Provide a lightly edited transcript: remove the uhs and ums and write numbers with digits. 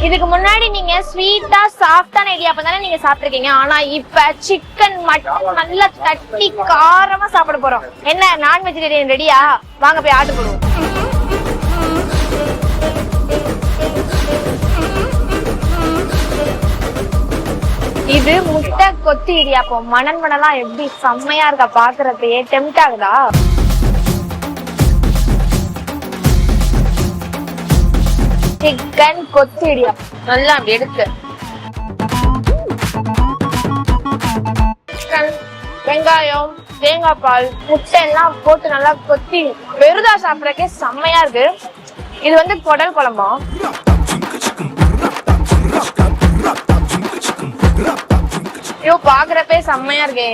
இதுக்கு முன்னாடி நீங்க ஸ்வீட்டா சாஃப்டான இடியாப்பம் தானே நீங்க சாப்பிட்டுருக்கீங்க. ஆனா இப்ப சிக்கன் மட்டன் நல்லா தட்டி காரமா சாப்பிட போறோம். என்ன நான் வெஜிடேரியன் ரெடியா? வாங்க போய் ஆர்டர் போடுவோம். இது முட்டை கொத்து இடியாப்பம். மணலாம் எப்படி செம்மையா இருக்கா பாக்குறதையே டெம்ட் ஆகுதா? சிக்கன் கொத்து இடியாப்பம் நல்லா அப்படி எடுத்து வெங்காயம் தேங்காய் பால் முட்டை எல்லாம் போட்டு நல்லா கொத்தி பெருதா சாப்பிடறதுக்கே செம்மையா இருக்கு. இது வந்து குடல் குழம்பா? ஐயோ பாக்குறப்பே செம்மையா இருக்கே.